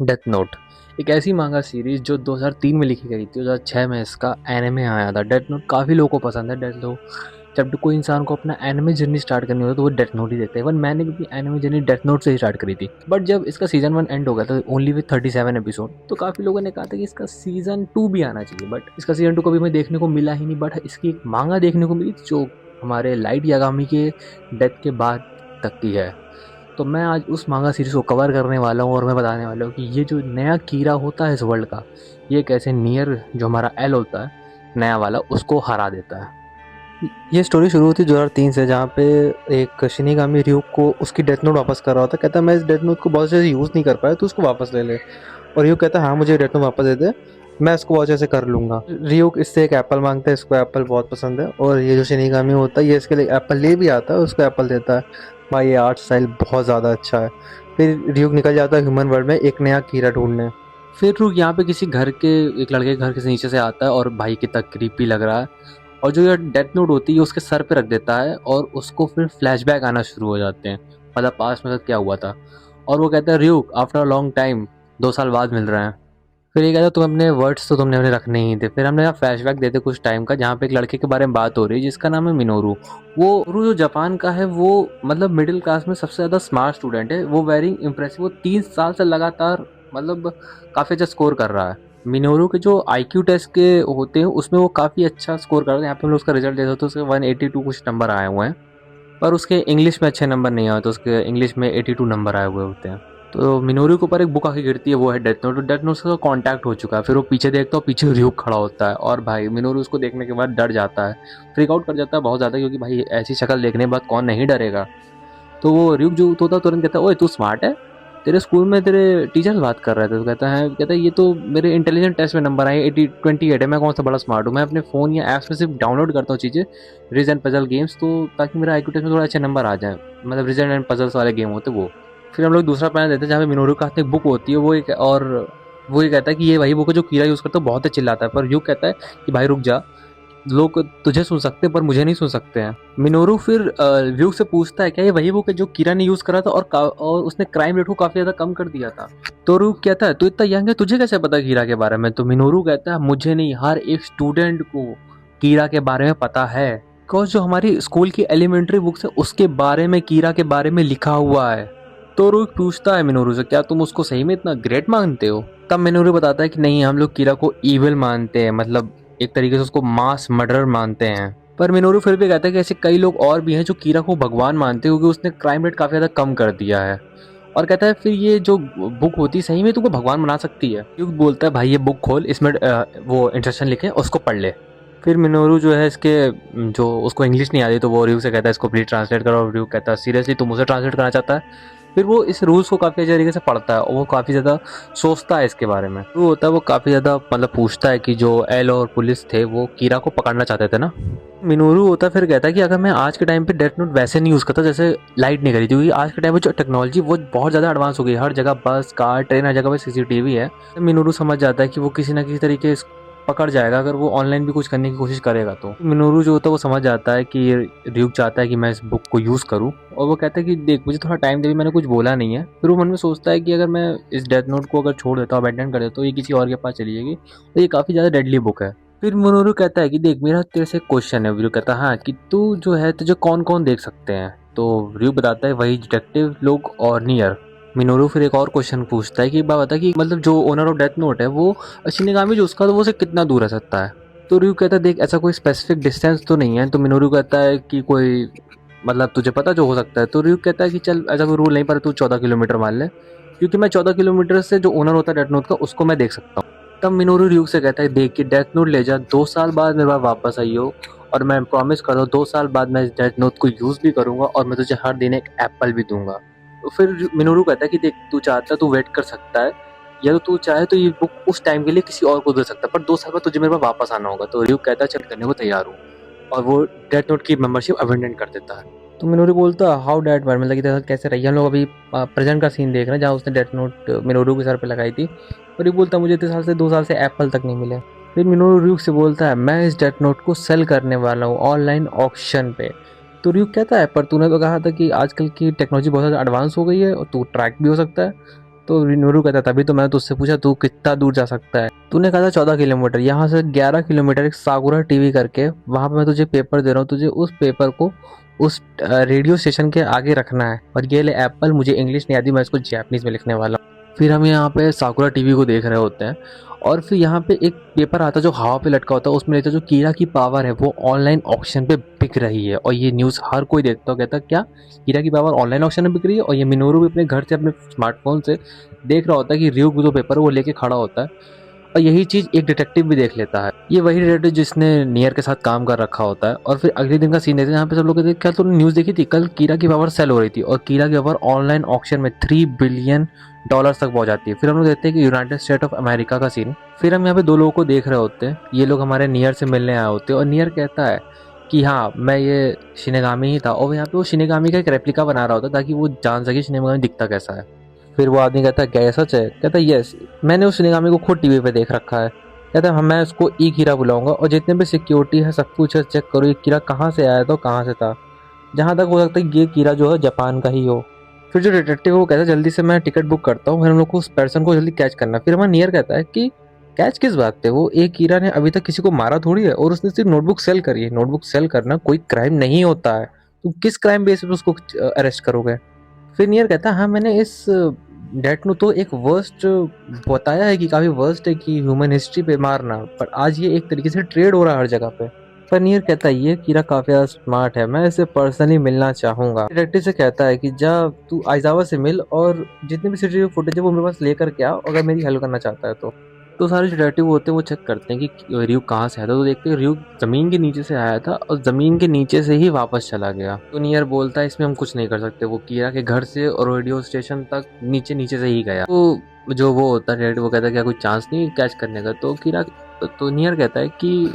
Death note एक ऐसी मांगा सीरीज जो 2003 में लिखी गई थी। 2006 में इसका एनिमे आया था। डेथ नोट काफ़ी लोगों को पसंद है। डेथ नोट जब कोई इंसान को अपना एनिमे जर्नी स्टार्ट करनी होती है तो वो डेथ नोट ही देखता है। इवन मैंने भी अपनी एनिमे जर्नी डेथ नोट से ही स्टार्ट करी थी। बट जब इसका सीजन 1 एंड हो गया था ओनली विद 37 एपिसोड, तो काफ़ी लोगों ने कहा था कि इसका सीजन 2 भी आना चाहिए। बट इसका सीजन 2 कभी हमें देखने को मिला ही नहीं। बट इसकी एक मांगा देखने को मिली जो हमारे लाइट यागामी के डेथ के बाद तक की है। तो मैं आज उस मांगा सीरीज़ को कवर करने वाला हूँ और मैं बताने वाला हूँ कि ये जो नया कीड़ा होता है इस वर्ल्ड का, ये कैसे नियर जो हमारा एल होता है नया वाला, उसको हरा देता है। ये स्टोरी शुरू होती है 2003 से, जहाँ पे एक शिनिगामी ryuk को उसकी डेथ नोट वापस कर रहा होता है। कहता है मैं इस डेथ नोट को बहुत से यूज़ नहीं कर पाया, तो उसको वापस ले ले। और ryuk कहता है हाँ मुझे डेथ नोट वापस दे दे, मैं इसको बहुत अच्छे से कर लूँगा। ryuk इससे एक एप्पल मांगता है, इसको एप्पल बहुत पसंद है। और ये जो शिनिगामी होता है ये इसके लिए एप्पल ले भी आता है, उसको एप्पल देता है। भाई ये आर्ट स्टाइल बहुत ज़्यादा अच्छा है। फिर ryuk निकल जाता है ह्यूमन वर्ल्ड में एक नया कीड़ा ढूंढने। फिर ryuk यहाँ पे किसी घर के एक लड़के के घर के नीचे से आता है और भाई कितना क्रीपी लग रहा है। और जो ये डेथ नोट होती है उसके सर पे रख देता है और उसको फिर फ्लैशबैक आना शुरू हो जाते हैं, मतलब पास्ट में क्या हुआ था। और वो कहता है ryuk after a long time, 2 साल बाद मिल रहे हैं। फिर ये कहता है तुम अपने वर्ड्स तो तुमने अपने रखने ही थे। फिर हमने यहाँ फ्लैशबैक देते कुछ टाइम का, जहाँ पे एक लड़के के बारे में बात हो रही है जिसका नाम है मिनोरू। वो जो जापान का है, वो मतलब मिडिल क्लास में सबसे ज़्यादा स्मार्ट स्टूडेंट है। वो वेरी इंप्रेसिव, वो 3 साल से लगातार मतलब काफ़ी अच्छा स्कोर कर रहा है। मिनोरू के जो आईक्यू टेस्ट के होते हैं उसमें वो काफ़ी अच्छा स्कोर कर रहा है। यहाँ पे हम लोग उसका रिजल्ट देते तो उसके 182 कुछ नंबर आए हुए हैं। पर उसके इंग्लिश में अच्छे नंबर नहीं आए, तो उसके इंग्लिश में 82 नंबर आए हुए होते हैं। तो मिनोरू के ऊपर एक बुक आके गिरती है, वो है डेथ नोट। डेथ नोट से कांटेक्ट हो चुका है। फिर वो पीछे देखता है, पीछे ryuk खड़ा होता है और भाई मिनोरू उसको देखने के बाद डर जाता है, फ्रीक आउट कर जाता है बहुत ज़्यादा, क्योंकि भाई ऐसी शक्ल देखने के बाद कौन नहीं डरेगा। तो वो ryuk जो होता तुरंत कहता है ओए तू स्मार्ट है, तेरे स्कूल में तेरे टीचर्स बात कर रहे थे। तो कहता है ये तो मेरे इंटेलिजेंट टेस्ट में नंबर आए 28 है, मैं कौन सा बड़ा स्मार्ट हूँ। मैं अपने फ़ोन या ऐप्स में सिर्फ डाउनलोड करता हूँ चीज़ें, रिज एंड पजल गेम्स, तो ताकि मेरा आईक्यू टेस्ट में थोड़ा अच्छे नंबर आ जाए। मतलब रिज एंड पजल्स वाले गेम होते वो। फिर हम लोग दूसरा पैनल देते हैं जहाँ पे मिनोरू के हाथ में एक बुक होती है। वो ये कहता है कि ये वही बुक है जो कीड़ा यूज़ करता है, बहुत ही चिल्लाता है। पर ryuk कहता है कि भाई रुक जा, लोग तुझे सुन सकते हैं पर मुझे नहीं सुन सकते हैं। मिनोरू फिर ryuk से पूछता है क्या ये वही बुक है जो कीरा ने यूज करा था और उसने क्राइम रेट को काफी ज्यादा कम कर दिया था। तो ryuk कहता है तू इतना यंग है, तुझे कैसे पता कीरा के बारे में। तो मिनोरू कहता है मुझे नहीं, हर एक स्टूडेंट को कीरा के बारे में पता है, बिकॉज जो हमारी स्कूल की एलिमेंट्री बुक्स है उसके बारे में कीरा के बारे में लिखा हुआ है। तो ryuk पूछता है मिनोरू से क्या तुम उसको सही में इतना ग्रेट मानते हो। तब मिनोरू बताता है कि नहीं, हम लोग कीरा को इविल मानते हैं, मतलब एक तरीके से उसको मास मर्डर मानते हैं। पर मिनोरू फिर भी कहता है कि ऐसे कई लोग और भी हैं जो कीरा को भगवान मानते हैं, क्योंकि उसने क्राइम रेट काफ़ी ज़्यादा कम कर दिया है। और कहता है फिर ये जो बुक होती है सही में तुमको भगवान बना सकती है। क्योंकि बोलता है भाई ये बुक खोल, इसमें वो इंस्ट्रक्शन लिखे उसको पढ़ ले। फिर मिनोरू जो है इसके जो उसको इंग्लिश नहीं आती, तो वो ryuk से कहता है इसको प्लीज ट्रांसलेट करो। और ryuk कहता है सीरियसली तुम उसे ट्रांसलेट करना चाहता है। फिर वो इस रूल्स को काफ़ी अच्छे तरीके से पढ़ता है और वो काफ़ी ज़्यादा सोचता है इसके बारे में। वो होता है वो काफ़ी ज़्यादा मतलब पूछता है कि जो एल और पुलिस थे वो कीरा को पकड़ना चाहते थे ना। मिनोरू होता है फिर कहता है कि अगर मैं आज के टाइम पे डेथ नोट वैसे नहीं यूज़ करता जैसे लाइट नहीं करी थी, क्योंकि आज के टाइम पे जो टेक्नोलॉजी वो बहुत ज़्यादा एडवांस हो गई है। हर जगह बस कार ट्रेन, हर जगह पे सीसीटीवी है। मिनोरू समझ जाता है कि वो किसी ना किसी तरीके पकड़ जाएगा अगर वो ऑनलाइन भी कुछ करने की कोशिश करेगा। तो मिनोरू जो होता है वो समझ जाता है कि ryuk चाहता है कि मैं इस बुक को यूज़ करूँ। और वो कहता है कि देख मुझे थोड़ा टाइम दे, मैंने कुछ बोला नहीं है। फिर वो मन में सोचता है कि अगर मैं इस डेथ नोट को अगर छोड़ देता हूँ, अबैंडन कर देता हूँ, ये किसी और के पास चली जाएगी, तो ये काफ़ी ज़्यादा डेडली बुक है। फिर मिनोरू कहता है कि देख मेरा तेरे से क्वेश्चन है। ryuk कहता है हाँ, कि तू जो है तुझे कौन कौन देख सकते हैं। तो ryuk बताता है वही डिटेक्टिव लोग और नियर। मिनोरू फिर एक और क्वेश्चन पूछता है कि एक बात बता कि मतलब जो ओनर ऑफ डेथ नोट है वो शिनिगामी जो उसका, तो वो से कितना दूर रह सकता है। तो ryuk कहता है देख ऐसा कोई स्पेसिफिक डिस्टेंस तो नहीं है। तो मिनोरू कहता है कि कोई मतलब तुझे पता जो हो सकता है। तो ryuk कहता है कि चल ऐसा कोई रूल नहीं, पर तू 14 किलोमीटर मान ले, क्योंकि मैं 14 किलोमीटर से जो ओनर होता है डेथ नोट का उसको मैं देख सकता हूँ। तब मिनोरू ryuk से कहता है देख कि डेथ नोट ले जा, 2 साल बाद मेरे पास वापस आई हो, और मैं प्रॉमिस कर रहा हूँ 2 साल बाद मैं इस डेथ नोट को यूज़ भी करूँगा और मैं तुझे हर दिन एक एप्पल भी दूंगा। तो फिर मिनोरू कहता है कि देख तू चाहता है तो वेट कर सकता है, या तो तू चाहे तो ये बुक उस टाइम के लिए किसी और को दे सकता है, पर 2 साल बाद तुझे मेरे पास वापस आना होगा। तो ryuk कहता है चल करने को तैयार हूँ, और वो डेथ नोट की मेंबरशिप अबेंडन कर देता है। तो मिनोरू बोलता है हाउ डैट वर्ड, मतलब कि तेरे साथ कैसे रही। हम लोग अभी प्रेजेंट का सीन देख रहे हैं जहाँ उसने डेथ नोट मिनोरू के सर पे लगाई थी। और ये बोलता है मुझे इतने साल से 2 साल से एप्पल तक नहीं मिले। फिर मिनोरू ryuk से बोलता है मैं इस डेथ नोट को सेल करने वाला हूँ ऑनलाइन ऑक्शन पे। तो ryuk कहता है पर तूने तो कहा था कि आजकल की टेक्नोलॉजी बहुत ज़्यादा एडवांस हो गई है और तू ट्रैक भी हो सकता है। तो मिनोरू कहता तभी तो मैंने तुझसे पूछा तू कितना दूर जा सकता है। तूने कहा था 14 किलोमीटर, यहाँ से 11 किलोमीटर एक साकुरा टीवी करके वहाँ पे मैं तुझे पेपर दे रहा हूँ, तुझे उस पेपर को उस रेडियो स्टेशन के आगे रखना है। और ये ले एप्पल, मुझे इंग्लिश नहीं आती, मैं इसको जैपनीज में लिखने वाला हूँ। फिर हम यहाँ पे साकुरा टीवी को देख रहे होते हैं और फिर यहाँ पे एक पेपर आता है जो हवा पे लटका होता है, उसमें लिखता है जो कीड़ा की पावर है वो ऑनलाइन ऑक्शन पे बिक रही है। और ये न्यूज़ हर कोई देखता है, कहता क्या कीड़ा की पावर ऑनलाइन ऑक्शन में बिक रही है। और ये मिनोरू भी अपने घर से अपने स्मार्टफोन से देख रहा होता है कि रियो जो पेपर है वो लेके खड़ा होता है। और यही चीज़ एक डिटेक्टिव भी देख लेता है, ये वही डिटेक्टिव जिसने नियर के साथ काम कर रखा होता है। और फिर अगले दिन का सीन देखते हैं, यहाँ पे सब लोग कहते हैं क्या तूने न्यूज़ देखी थी, कल कीड़ा की पावर सेल हो रही थी और कीड़ा की पावर ऑनलाइन ऑक्शन में $3 बिलियन तक पहुंच जाती है। फिर हम लोग देखते हैं कि यूनाइटेड स्टेट ऑफ अमेरिका का सीन। फिर हम यहाँ पे दो लोगों को देख रहे होते हैं, ये लोग हमारे नियर से मिलने आए होते हैं और नियर कहता है कि हाँ मैं ये शिनेगामी ही था। और यहाँ पे वो शिनेगामी का एक रेप्लिका बना रहा होता है ताकि वो जान सके शिनेगामी दिखता कैसा है। फिर वो आदमी कहता है क्या ये सच है, कहता है यस, मैंने उस शिनेगामी को खुद टीवी पे देख रखा है। कहता है मैं उसको ई कीड़ा बुलाऊंगा और जितने भी सिक्योरिटी है सब कुछ चेक करो, ये कीड़ा कहाँ से आया था, कहाँ से था। जहाँ तक हो सकता है ये कीड़ा जो है जापान का ही हो। फिर जो डिटेक्टिव है वो कहता है जल्दी से मैं टिकट बुक करता हूँ, फिर हम लोग को उस पर्सन को जल्दी कैच करना। फिर हमारा नियर कहता है कि कैच किस बात पे, वो एक कीड़ा ने अभी तक किसी को मारा थोड़ी है और उसने सिर्फ नोटबुक सेल करी है। नोटबुक सेल करना कोई क्राइम नहीं होता है, तो किस क्राइम बेस पे उसको अरेस्ट करोगे। फिर नियर कहता है हाँ मैंने इस डेट नो तो एक वर्स्ट बताया है कि काफ़ी वर्स्ट है कि ह्यूमन हिस्ट्री पे मारना, पर आज ये एक तरीके से ट्रेड हो रहा है हर जगह पे। पर नियर कहता है ये कीड़ा काफ़ी ज़्यादा स्मार्ट है, मैं इसे पर्सनली मिलना चाहूँगा। डिटेक्टिव से कहता है कि जा तू आइजावा से मिल और जितने भी सीसीटीवी फुटेज है वो मेरे पास लेकर के आओ अगर मेरी हेल्प करना चाहता है तो सारे डिटेक्टिव होते हैं वो चेक करते हैं कि रियो कहाँ से आया था। तो देखते हैं रियो ज़मीन के नीचे से आया था और ज़मीन के नीचे से ही वापस चला गया। तो नियर बोलता है इसमें हम कुछ नहीं कर सकते, वो कीड़ा के घर से और रेडियो स्टेशन तक नीचे नीचे से ही गया। तो जो वो होता है डिटेक्टिव वो कहता है क्या कोई चांस नहीं कैच करने का। तो कीड़ा तो नियर कहता है कि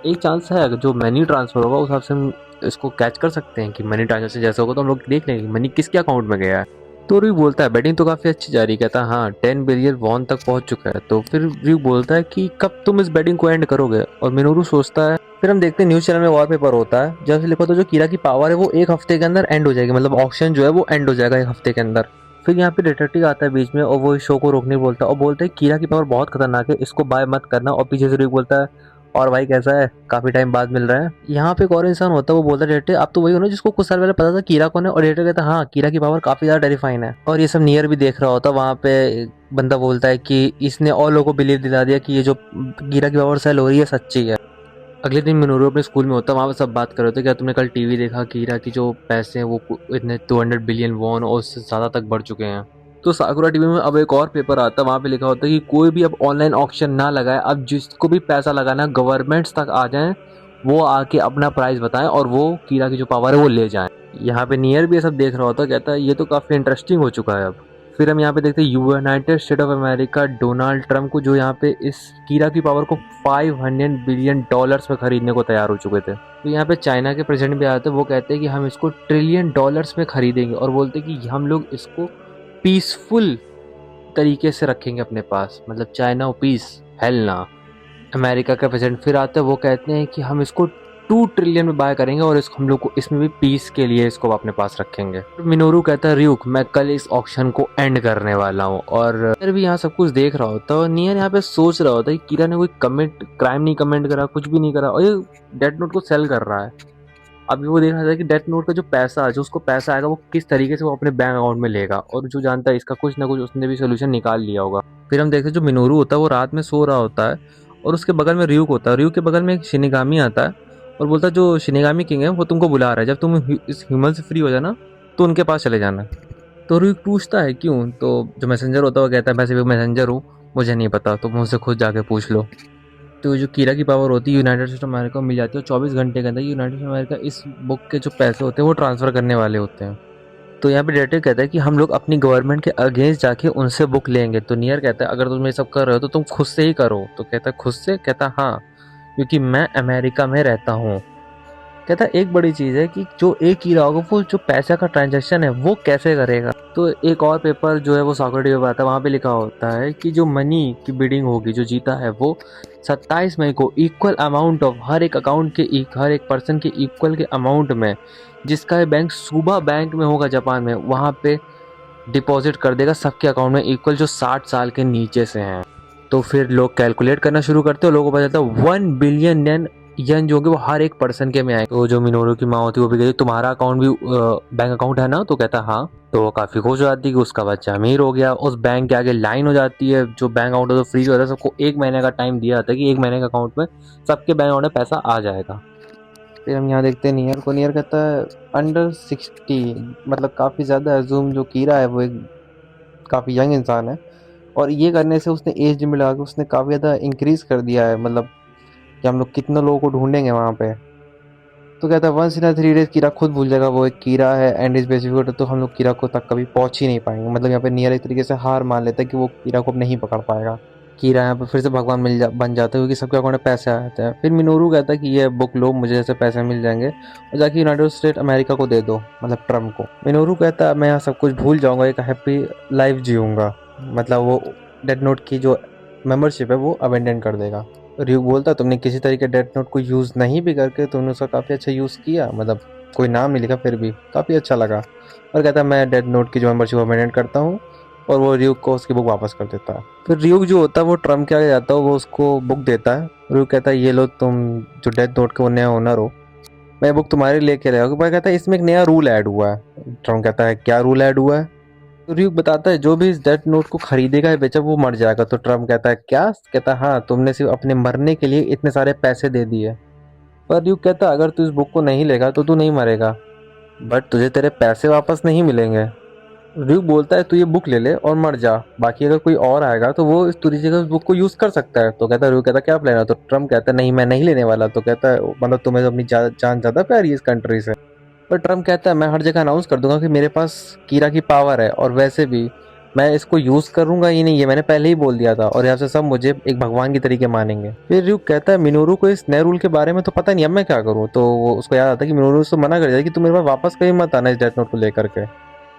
एक चांस है, अगर जो मनी ट्रांसफ़र होगा उस हिसाब से हम इसको कैच कर सकते हैं कि मनी ट्रांजेक्शन जैसा होगा तो हम लोग देख लेंगे मनी किसके अकाउंट में गया है। तो रियो बोलता है बैटिंग तो काफ़ी अच्छी जा रही है, कहता है हाँ 10 बिलियन वॉन तक पहुंच चुका है। तो फिर रियो बोलता है कि कब तुम इस बैटिंग को एंड करोगे, और मिनोरू सोचता है। फिर हम देखते हैं न्यूज़ चैनल में वॉलपेपर होता है जैसे लिखा होता है जो कीड़ा की पावर है वो एक हफ्ते के अंदर एंड हो जाएगी, मतलब ऑक्शन जो है वो एंड हो जाएगा एक हफ्ते के अंदर। फिर यहाँ पे डिटेक्टिव आता है बीच में और वो इस शो को रोकने बोलता है और बोलता है कीड़ा की पावर बहुत खतरनाक है, इसको बाय मत करना। और पीछे से रियो बोलता है और भाई कैसा है, काफी टाइम बाद मिल रहा है। यहाँ पे एक और इंसान होता है वो बोलता है डिटेक्टिव आप तो वही हो ना जिसको कुछ साल पहले पता था कीड़ा कौन है। और डिटेक्टिव कहता है हाँ कीड़ा की पावर काफी ज्यादा टेरिफाइंग है। और ये सब नियर भी देख रहा होता है। वहाँ पे बंदा बोलता है कि इसने और लोगों को बिलीव दिला दिया कि ये जो कीड़ा की पावर सेल हो रही है सच्ची है। अगले दिन मिनोरू अपने स्कूल में होता है, वहाँ पे सब बात कर रहे थे क्या तुमने कल टीवी देखा, कीड़ा की जो पैसे हैं वो इतने 200 बिलियन वॉन और उससे ज़्यादा तक बढ़ चुके हैं। तो साकुरा टीवी में अब एक और पेपर आता है, वहाँ पे लिखा होता है कि कोई भी अब ऑनलाइन ऑक्शन ना लगाए, अब जिसको भी पैसा लगाना गवर्नमेंट्स तक आ जाएं वो आके अपना प्राइस बताएं और वो कीड़ा की जो पावर है वो ले जाएं। यहाँ पे नियर भी ये सब देख रहा होता है, कहता है ये तो काफ़ी इंटरेस्टिंग हो चुका है अब। फिर हम यहाँ पे देखते हैं United state of America Donald Trump को जो यहाँ पे इस कीड़ा की पावर को $500 बिलियन में खरीदने को तैयार हो चुके थे। तो यहाँ पे चाइना के प्रेसिडेंट भी आते हैं, वो कहते हैं कि हम इसको $1 ट्रिलियन में खरीदेंगे और बोलते हैं कि हम लोग इसको पीसफुल तरीके से रखेंगे अपने पास, मतलब चाइना और पीस हेल ना। अमेरिका का प्रेसिडेंट फिर आते हैं, वो कहते हैं कि हम इसको 2 ट्रिलियन में बाय करेंगे और इसको हम लोग को इसमें भी पीस के लिए इसको अपने पास रखेंगे। मिनोरू कहता है रियुक मैं कल इस ऑक्शन को एंड करने वाला हूँ। और नियर भी यहाँ सब कुछ देख रहा होता है। नियर यहाँ पे सोच रहा होता है कि कीड़ा ने कोई क्राइम नहीं कमेंट करा, कुछ भी नहीं करा और ये डेथ नोट को सेल कर रहा है। अभी वो देख रहा था कि डेथ नोट का जो पैसा जो उसको पैसा आएगा वो किस तरीके से वो अपने बैंक अकाउंट में लेगा, और जो जानता है इसका कुछ ना कुछ उसने भी सोल्यूशन निकाल लिया होगा। फिर हम देखते हैं जो मिनोरू होता है वो रात में सो रहा होता है और उसके बगल में रियुक होता है। रियुक के बगल में एक शिनिगामी आता है और बोलता है जो शिनिगामी किंग है वो तुमको बुला रहा है, जब तुम इस ह्यूमन से फ्री हो जाना तो उनके पास चले जाना। तो रियुक पूछता है क्यों, तो जो मैसेंजर होता है वो कहता है मैं सिर्फ मैसेंजर हूँ, मुझे नहीं पता, तुम मुझसे खुद जाके पूछ लो। तो जो कीड़ा की पावर होती है यूनाइटेड स्टेट ऑफ अमेरिका को मिल जाती है, 24 घंटे के अंदर यूनाइटेड स्टेट ऑफ अमेरिका इस बुक के जो पैसे होते हैं वो ट्रांसफ़र करने वाले होते हैं। तो यहाँ पे डिटेक्टिव कहता है कि हम लोग अपनी गवर्नमेंट के अगेंस्ट जाके उनसे बुक लेंगे। तो नियर कहता है अगर तुम ये सब कर रहे हो तो तुम खुद से ही करो। तो कहता है खुद से, कहता हाँ क्योंकि मैं अमेरिका में रहता हूँ। कहता एक बड़ी चीज़ है कि जो एक कीड़ा होगा वो जो पैसा का ट्रांजैक्शन है वो कैसे करेगा। तो एक और पेपर जो है वो सॉक्रेटिस पे आता है, वहाँ पे लिखा होता है कि जो मनी की बिडिंग होगी, जो जीता है वो 27 मई को इक्वल अमाउंट ऑफ हर एक अकाउंट के हर एक पर्सन के इक्वल के अमाउंट में, जिसका बैंक सुबह बैंक में होगा जापान में, वहाँ पे डिपॉजिट कर देगा सबके अकाउंट में इक्वल जो 60 साल के नीचे से हैं। तो फिर लोग कैलकुलेट करना शुरू करते हैं, लोगों को पता चलता है 1 बिलियन यन जो होंगे वो हर एक पर्सन के में आए। तो जो मिनोरू की माँ होती है वो भी कहती तुम्हारा अकाउंट भी बैंक अकाउंट है ना, तो कहता है हाँ। तो वो काफ़ी खुश हो जाती है कि उसका बच्चा अमीर हो गया। उस बैंक के आगे लाइन हो जाती है, जो बैंक अकाउंट है तो फ्री होता है, सबको 1 महीने का टाइम दिया जाता है कि 1 महीने के अकाउंट में सबके बैंक अकाउंट में पैसा आ जाएगा। फिर हम यहाँ देखते हैं नियर को। नियर कहता है अंडर 60, मतलब काफ़ी ज़्यादा एज्यूम जो कीरा है वो एक काफ़ी यंग इंसान है, और ये करने से उसने एज लिमिट लगा के उसने काफ़ी ज़्यादा इंक्रीज़ कर दिया है, मतलब कि हम लोग कितने लोगों को ढूंढेंगे वहाँ पे। तो कहता है 1 in 3 days कीरा खुद भूल जाएगा वो एक कीरा है एंड इज बेसिफिक, तो हम लोग कीरा को तक कभी पहुँच ही नहीं पाएंगे। मतलब यहाँ पे नियर एक तरीके से हार मान लेता है कि वो कीरा को अब नहीं पकड़ पाएगा। कीरा यहाँ पे फिर से भगवान बन जाता है क्योंकि सबके अकाउंट में पैसे आ जाते हैं। फिर मिनोरू कहता है कि ये बुक लो, मुझे ऐसे पैसे मिल जाएंगे और जाके यूनाइटेड स्टेट अमेरिका को दे दो, मतलब ट्रम्प को। मिनोरू कहता है मैं यहाँ सब कुछ भूल जाऊँगा, एक हैप्पी लाइफ जीऊँगा, मतलब वो डेथ नोट की जो मेंबरशिप है वो अबेंडन कर देगा। रियो बोलता तुमने किसी तरीके डेथ नोट को यूज़ नहीं भी करके तुमने उसका काफ़ी अच्छा यूज़ किया, मतलब कोई नाम नहीं लिखा फिर भी काफ़ी अच्छा लगा। और कहता है मैं डेथ नोट की जो मेंबरशिप अबेंडन करता हूँ, और वो रियो को उसकी बुक वापस कर देता है। फिर रियो जो होता है वो ट्रम्प के आगे जाता है, वो उसको बुक देता है। रियो कहता है ये लो तुम जो डेथ नोट के वो नया ओनर हो, मैं बुक तुम्हारे लिए लेके आया। भाई कहता है इसमें एक नया रूल ऐड हुआ है। ट्रम्प कहता है क्या रूल ऐड हुआ है? तो र्यूक बताता है जो भी इस डेथ नोट को खरीदेगा या बेचा वो मर जाएगा। तो ट्रम्प कहता है क्या? कहता है हाँ, तुमने सिर्फ अपने मरने के लिए इतने सारे पैसे दे दिए। पर र्यूक कहता है अगर तू इस बुक को नहीं लेगा तो तू नहीं मरेगा, बट तुझे तेरे पैसे वापस नहीं मिलेंगे। र्यूक बोलता है तू ये बुक ले ले और मर जा, बाकी अगर कोई और आएगा तो वो इस तुझी जगह उस बुक को यूज कर सकता है। तो कहता है र्यूक कहता है क्या प्लान है? तो ट्रम्प कहता है नहीं मैं नहीं लेने वाला। तो कहता है मतलब तुम्हें तो अपनी जान ज्यादा प्यारी है इस कंट्री से। पर ट्रम्प कहता है मैं हर जगह अनाउंस कर दूंगा कि मेरे पास कीरा की पावर है, और वैसे भी मैं इसको यूज करूंगा ही नहीं, ये मैंने पहले ही बोल दिया था, और यहाँ से सब मुझे एक भगवान की तरीके मानेंगे। फिर र्यूक कहता है मिनोरू को इस नए रूल के बारे में तो पता नहीं, अब मैं क्या करूँ? तो वो उसको याद आता है कि मिनोरू उसको मना कर दिया कि तुम मेरे पास वापस कहीं मत आना इस डेथ नोट को लेकर के।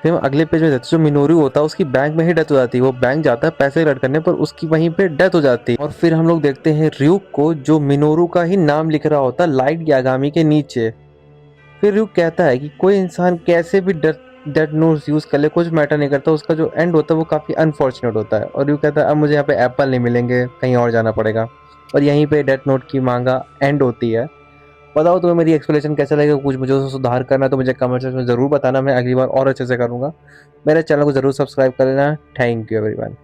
फिर हम अगले पेज में देखते हैं जो मिनोरू होता है उसकी बैंक में ही डेथ हो जाती है। वो बैंक जाता है पैसे कलेक्ट करने, पर उसकी वहीं पे डेथ हो जाती है। और फिर हम लोग देखते हैं र्यूक को जो मिनोरू का ही नाम लिख रहा होता है लाइट यागामी के नीचे। फिर र्यूक कहता है कि कोई इंसान कैसे भी डेथ नोट्स यूज कर ले, कुछ मैटर नहीं करता, उसका जो एंड होता है वो काफी अनफॉर्चुनेट होता है। और र्यूक कहता है अब मुझे यहाँ पे एप्पल नहीं मिलेंगे, कहीं और जाना पड़ेगा। और यहीं पे डेथ नोट की मांगा एंड होती है। बताओ तुम्हें मेरी एक्सप्लेनेशन कैसा लगेगा? कुछ मुझे उसमें सुधार करना है तो मुझे कमेंट सेक्शन में जरूर बताना, मैं अगली बार और अच्छे से करूंगा। मेरे चैनल को जरूर सब्सक्राइब कर लेना। Thank you everyone.